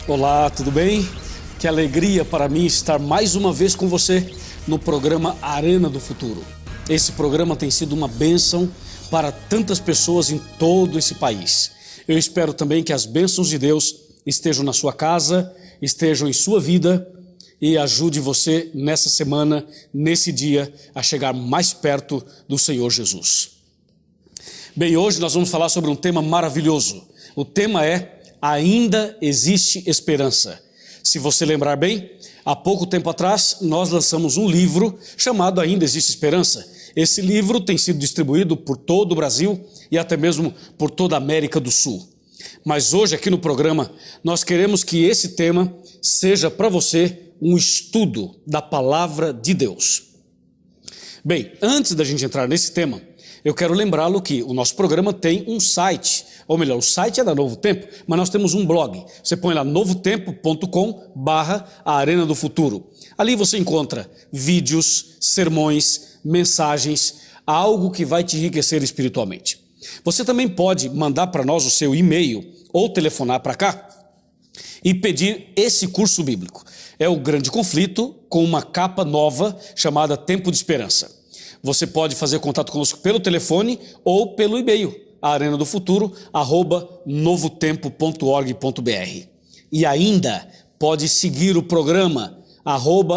Olá, tudo bem? Que alegria para mim estar mais uma vez com você no programa Arena do Futuro. Esse programa tem sido uma bênção para tantas pessoas em todo esse país. Eu espero também que as bênçãos de Deus estejam na sua casa, estejam em sua vida e ajude você nessa semana, nesse dia, a chegar mais perto do Senhor Jesus. Bem, hoje nós vamos falar sobre um tema maravilhoso. O tema é: ainda existe esperança. Se você lembrar bem, há pouco tempo atrás nós lançamos um livro chamado Ainda Existe Esperança. Esse livro tem sido distribuído por todo o Brasil e até mesmo por toda a América do Sul. Mas hoje aqui no programa nós queremos que esse tema seja para você um estudo da palavra de Deus. Bem, antes da gente entrar nesse tema, eu quero lembrá-lo que o nosso programa tem um site, ou melhor, o site é da Novo Tempo, mas nós temos um blog. Você põe lá novotempo.com/Arena do Futuro. Ali você encontra vídeos, sermões, mensagens, algo que vai te enriquecer espiritualmente. Você também pode mandar para nós o seu e-mail ou telefonar para cá e pedir esse curso bíblico. É o Grande Conflito, com uma capa nova chamada Tempo de Esperança. Você pode fazer contato conosco pelo telefone ou pelo e-mail, arenadofuturo@novotempo.org.br. E ainda pode seguir o programa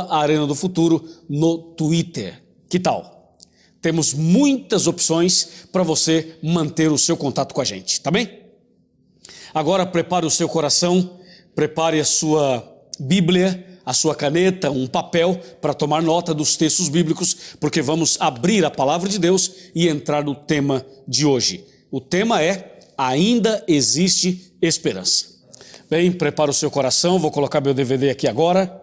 @Arena do Futuro no Twitter. Que tal? Temos muitas opções para você manter o seu contato com a gente, tá bem? Agora prepare o seu coração, prepare a sua Bíblia, a sua caneta, um papel para tomar nota dos textos bíblicos, porque vamos abrir a palavra de Deus e entrar no tema de hoje. O tema é: ainda existe esperança. Bem, prepara o seu coração, vou colocar meu DVD aqui agora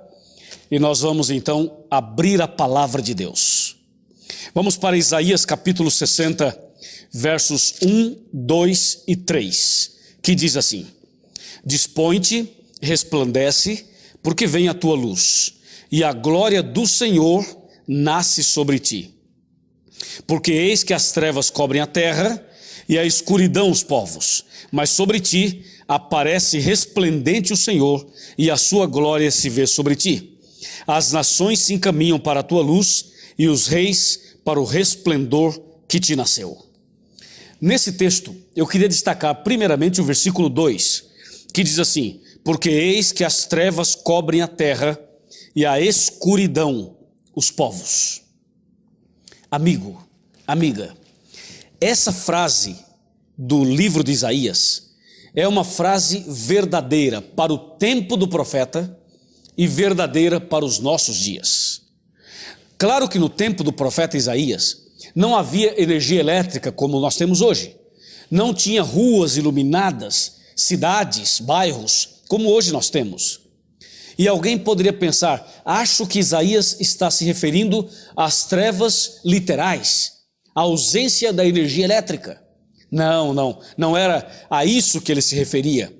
e nós vamos então abrir a palavra de Deus. Vamos para Isaías capítulo 60, versos 1, 2 e 3, que diz assim: Dispõe-te, resplandece, porque vem a tua luz, e a glória do Senhor nasce sobre ti. Porque eis que as trevas cobrem a terra, e a escuridão os povos, mas sobre ti aparece resplendente o Senhor, e a sua glória se vê sobre ti. As nações se encaminham para a tua luz, e os reis para o resplendor que te nasceu. Nesse texto, eu queria destacar primeiramente o versículo 2, que diz assim: Porque eis que as trevas cobrem a terra e a escuridão os povos. Amigo, amiga, essa frase do livro de Isaías é uma frase verdadeira para o tempo do profeta e verdadeira para os nossos dias. Claro que no tempo do profeta Isaías não havia energia elétrica como nós temos hoje. Não tinha ruas iluminadas, cidades, bairros, como hoje nós temos. E alguém poderia pensar: acho que Isaías está se referindo às trevas literais, à ausência da energia elétrica. Não era a isso que ele se referia.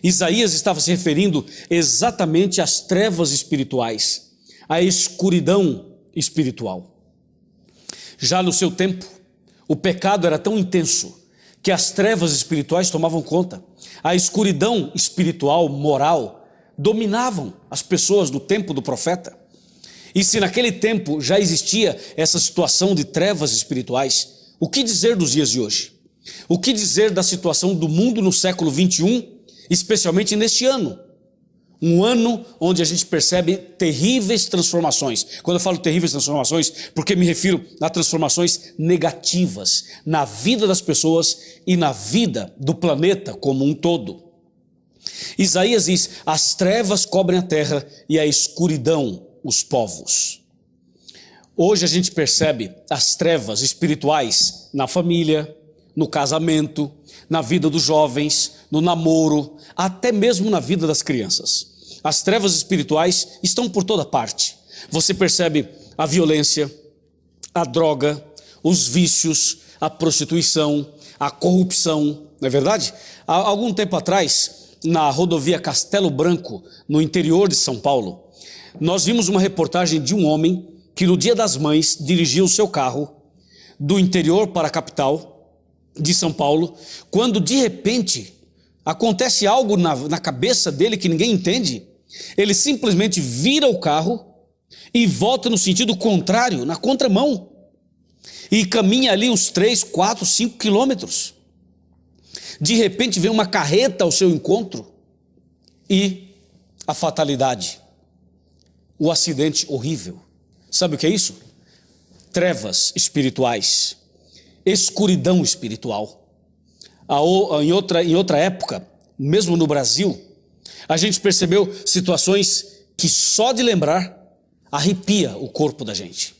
Isaías estava se referindo exatamente às trevas espirituais, à escuridão espiritual. Já no seu tempo, o pecado era tão intenso que as trevas espirituais tomavam conta. A escuridão espiritual, moral, dominavam as pessoas do tempo do profeta. E se naquele tempo já existia essa situação de trevas espirituais, o que dizer dos dias de hoje? O que dizer da situação do mundo no século 21, especialmente neste ano? Um ano onde a gente percebe terríveis transformações. Quando eu falo terríveis transformações, porque me refiro a transformações negativas na vida das pessoas e na vida do planeta como um todo. Isaías diz: as trevas cobrem a terra e a escuridão os povos. Hoje a gente percebe as trevas espirituais na família, no casamento, na vida dos jovens, no namoro, até mesmo na vida das crianças. As trevas espirituais estão por toda parte. Você percebe a violência, a droga, os vícios, a prostituição, a corrupção, não é verdade? Há algum tempo atrás, na rodovia Castelo Branco, no interior de São Paulo, nós vimos uma reportagem de um homem que no Dia das Mães dirigia o seu carro do interior para a capital de São Paulo, quando de repente acontece algo na cabeça dele que ninguém entende. Ele simplesmente vira o carro e volta no sentido contrário, na contramão. E caminha ali uns 3, 4, 5 quilômetros. De repente vem uma carreta ao seu encontro e a fatalidade. O acidente horrível. Sabe o que é isso? Trevas espirituais. Escuridão espiritual. Em outra época, mesmo no Brasil, a gente percebeu situações que só de lembrar arrepia o corpo da gente.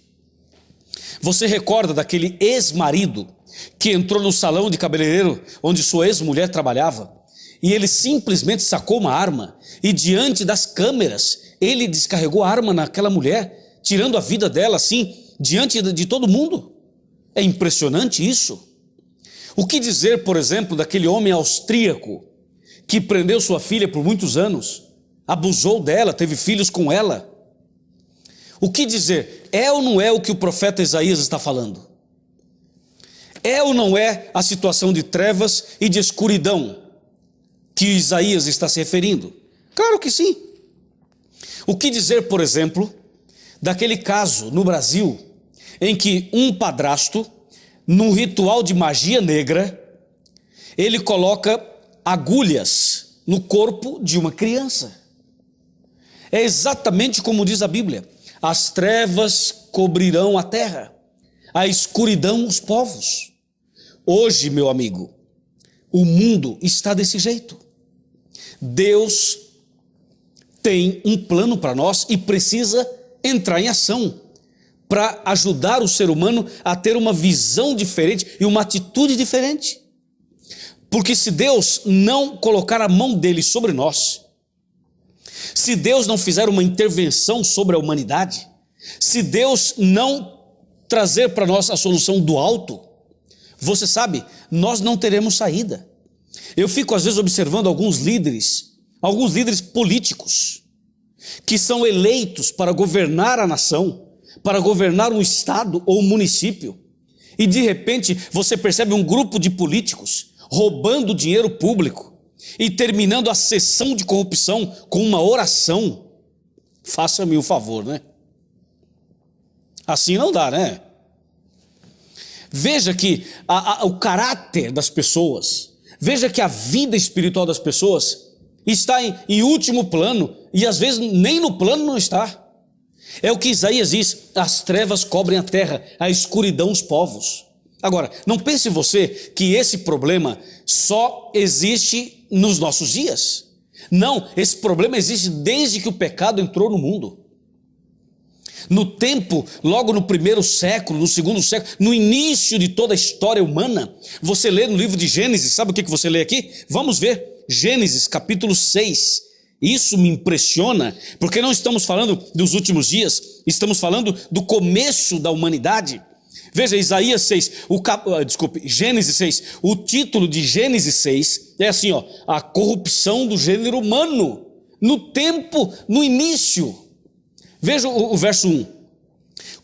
Você recorda daquele ex-marido que entrou no salão de cabeleireiro onde sua ex-mulher trabalhava e ele simplesmente sacou uma arma e diante das câmeras ele descarregou a arma naquela mulher, tirando a vida dela assim, diante de todo mundo? É impressionante isso. O que dizer, por exemplo, daquele homem austríaco que prendeu sua filha por muitos anos, abusou dela, teve filhos com ela? O que dizer? É ou não é o que o profeta Isaías está falando? É ou não é a situação de trevas e de escuridão que Isaías está se referindo? Claro que sim. O que dizer, por exemplo, daquele caso no Brasil em que um padrasto, num ritual de magia negra, ele coloca agulhas no corpo de uma criança? É exatamente como diz a Bíblia: as trevas cobrirão a terra, a escuridão os povos. Hoje, meu amigo, o mundo está desse jeito. Deus tem um plano para nós e precisa entrar em ação para ajudar o ser humano a ter uma visão diferente e uma atitude diferente. Porque se Deus não colocar a mão dele sobre nós, se Deus não fizer uma intervenção sobre a humanidade, se Deus não trazer para nós a solução do alto, você sabe, nós não teremos saída. Eu fico às vezes observando alguns líderes políticos, que são eleitos para governar a nação, para governar um estado ou um município, e de repente você percebe um grupo de políticos roubando dinheiro público e terminando a sessão de corrupção com uma oração. Faça-me o favor, né? Assim não dá, né? Veja que o caráter das pessoas, veja que a vida espiritual das pessoas está em último plano, e às vezes nem no plano não está. É o que Isaías diz: as trevas cobrem a terra, a escuridão os povos. Agora, não pense você que esse problema só existe nos nossos dias. Não, esse problema existe desde que o pecado entrou no mundo. No tempo, logo no primeiro século, no segundo século, no início de toda a história humana, você lê no livro de Gênesis, sabe o que você lê aqui? Vamos ver, Gênesis capítulo 6, isso me impressiona, porque não estamos falando dos últimos dias, estamos falando do começo da humanidade. Veja, Isaías 6, Gênesis 6, o título de Gênesis 6 é assim, ó, a corrupção do gênero humano, no tempo, no início. Veja o verso 1,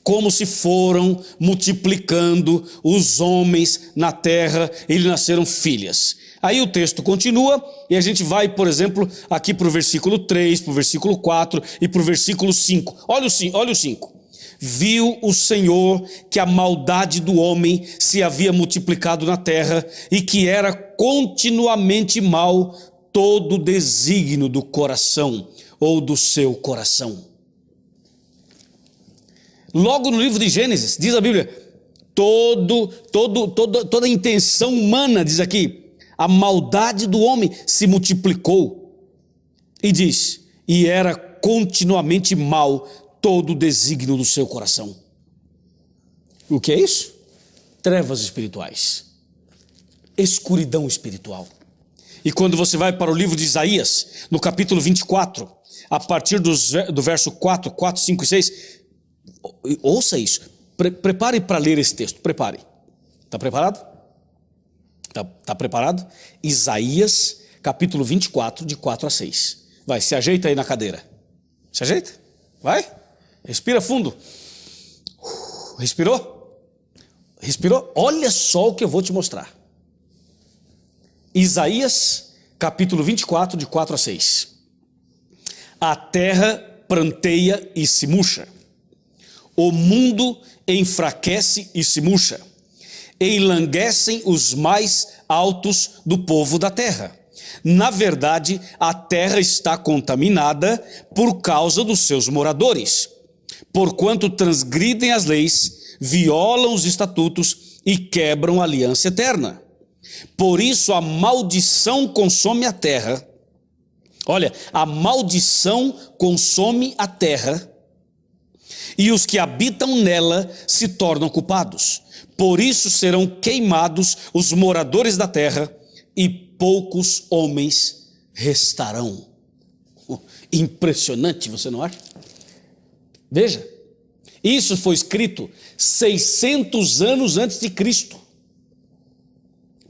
como se foram multiplicando os homens na terra, e lhe nasceram filhas. Aí o texto continua, e a gente vai, por exemplo, aqui para o versículo 3, para o versículo 4 e para o versículo 5. Olha o 5. Viu o Senhor que a maldade do homem se havia multiplicado na terra, e que era continuamente mal todo o desígnio do coração, ou do seu coração. Logo no livro de Gênesis, diz a Bíblia, toda a intenção humana, diz aqui, a maldade do homem se multiplicou, e diz, e era continuamente mal todo o desígnio do seu coração. O que é isso? Trevas espirituais, escuridão espiritual. E quando você vai para o livro de Isaías, no capítulo 24, a partir do verso 4, 5 e 6, ouça isso, prepare para ler esse texto, prepare. Está preparado? Está preparado? Isaías, capítulo 24, de 4 a 6. Vai, se ajeita aí na cadeira. Se ajeita? Vai? Respira fundo. Respirou? Respirou? Olha só o que eu vou te mostrar. Isaías, capítulo 24, de 4 a 6. A terra pranteia e se murcha. O mundo enfraquece e se murcha. Enlanguecem os mais altos do povo da terra. Na verdade, a terra está contaminada por causa dos seus moradores, porquanto transgridem as leis, violam os estatutos e quebram a aliança eterna. Por isso a maldição consome a terra. Olha, a maldição consome a terra, e os que habitam nela se tornam culpados. Por isso serão queimados os moradores da terra, e poucos homens restarão. Impressionante, você não acha? Veja, isso foi escrito 600 anos antes de Cristo,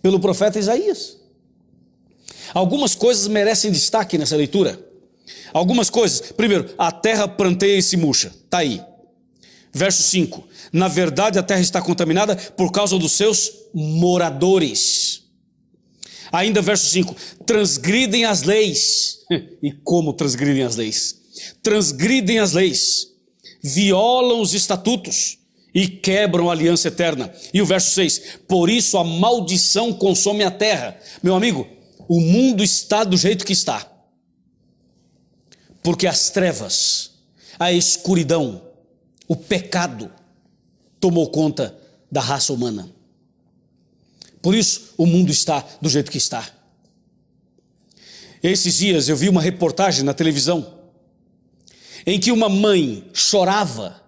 pelo profeta Isaías. Algumas coisas merecem destaque nessa leitura. Algumas coisas. Primeiro, a terra pranteia e se murcha. Está aí. Verso 5. Na verdade, a terra está contaminada por causa dos seus moradores. Ainda verso 5. Transgridem as leis. E como transgridem as leis? Transgridem as leis. Violam os estatutos e quebram a aliança eterna. E o verso 6. Por isso a maldição consome a terra. Meu amigo, o mundo está do jeito que está, porque as trevas, a escuridão, o pecado tomou conta da raça humana. Por isso o mundo está do jeito que está. Esses dias eu vi uma reportagem na televisão em que uma mãe chorava,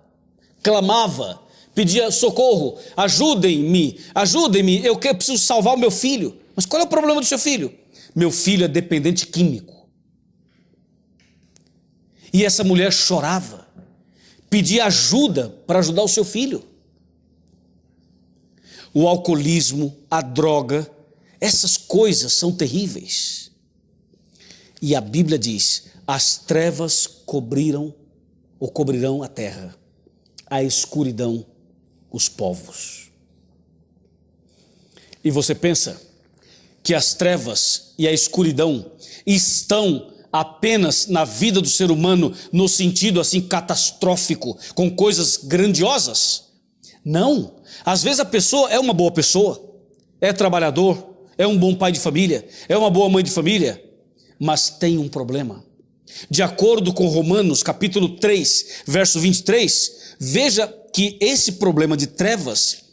clamava, pedia socorro, ajudem-me, eu preciso salvar o meu filho. Mas qual é o problema do seu filho? Meu filho é dependente químico. E essa mulher chorava, pedia ajuda para ajudar o seu filho. O alcoolismo, a droga, essas coisas são terríveis. E a Bíblia diz: as trevas cobrirão a terra, a escuridão os povos. E você pensa que as trevas e a escuridão estão apenas na vida do ser humano no sentido assim catastrófico, com coisas grandiosas? Não. Às vezes a pessoa é uma boa pessoa, é trabalhador, é um bom pai de família, é uma boa mãe de família, mas tem um problema. De acordo com Romanos capítulo 3, verso 23, veja que esse problema de trevas,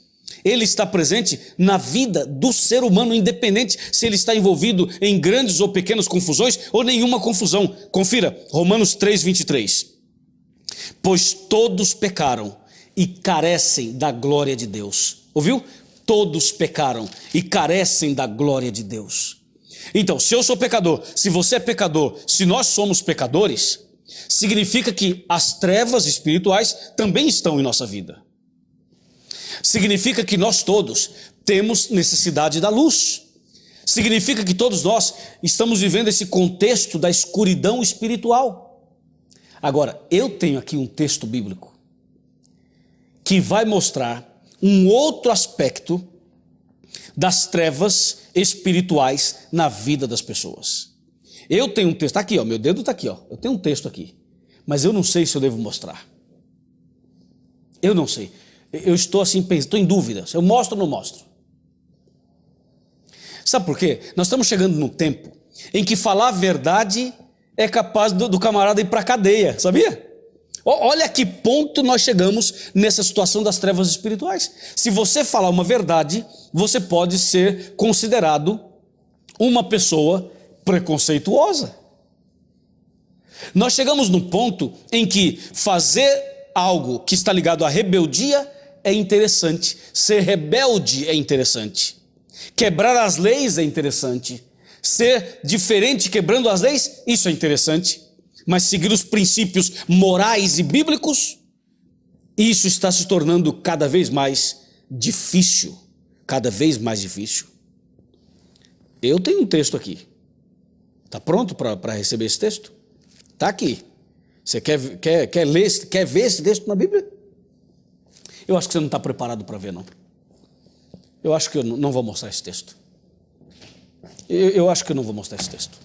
ele está presente na vida do ser humano, independente se ele está envolvido em grandes ou pequenas confusões ou nenhuma confusão. Confira, Romanos 3, 23. Pois todos pecaram e carecem da glória de Deus. Ouviu? Todos pecaram e carecem da glória de Deus. Então, se eu sou pecador, se você é pecador, se nós somos pecadores, significa que as trevas espirituais também estão em nossa vida. Significa que nós todos temos necessidade da luz. Significa que todos nós estamos vivendo esse contexto da escuridão espiritual. Agora, eu tenho aqui um texto bíblico que vai mostrar um outro aspecto das trevas espirituais na vida das pessoas. Eu tenho um texto, está aqui, ó, meu dedo está aqui, ó, eu tenho um texto aqui, mas eu não sei se eu devo mostrar. Eu não sei. Eu estou assim, estou em dúvida, se eu mostro ou não mostro. Sabe por quê? Nós estamos chegando num tempo em que falar a verdade é capaz do camarada ir para a cadeia, sabia? Olha a que ponto nós chegamos nessa situação das trevas espirituais. Se você falar uma verdade, você pode ser considerado uma pessoa preconceituosa. Nós chegamos num ponto em que fazer algo que está ligado à rebeldia é interessante, ser rebelde é interessante, quebrar as leis é interessante, ser diferente quebrando as leis, isso é interessante, mas seguir os princípios morais e bíblicos, isso está se tornando cada vez mais difícil, cada vez mais difícil. Eu tenho um texto aqui, está pronto para receber esse texto? Está aqui. Você quer ler, quer ver esse texto na Bíblia? Eu acho que você não está preparado para ver, não. Eu acho que eu não vou mostrar esse texto. Eu acho que eu não vou mostrar esse texto.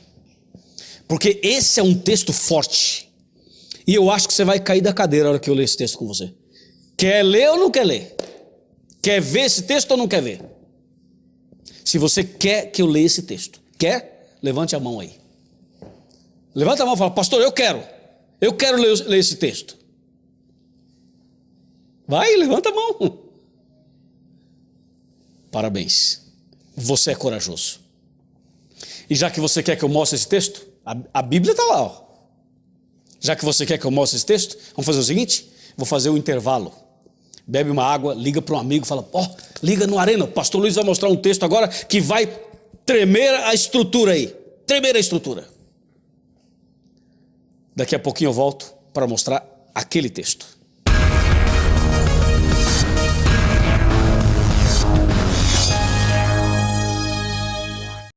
Porque esse é um texto forte. E eu acho que você vai cair da cadeira na hora que eu ler esse texto com você. Quer ler ou não quer ler? Quer ver esse texto ou não quer ver? Se você quer que eu leia esse texto, quer? Levante a mão aí. Levanta a mão e fala, pastor, eu quero. Eu quero ler esse texto. Vai, levanta a mão. Parabéns. Você é corajoso. E já que você quer que eu mostre esse texto, a Bíblia está lá, ó. Já que você quer que eu mostre esse texto, vamos fazer o seguinte, vou fazer um intervalo. Bebe uma água, liga para um amigo, fala, liga no Arena, o pastor Luiz vai mostrar um texto agora que vai tremer a estrutura aí. Tremer a estrutura. Daqui a pouquinho eu volto para mostrar aquele texto.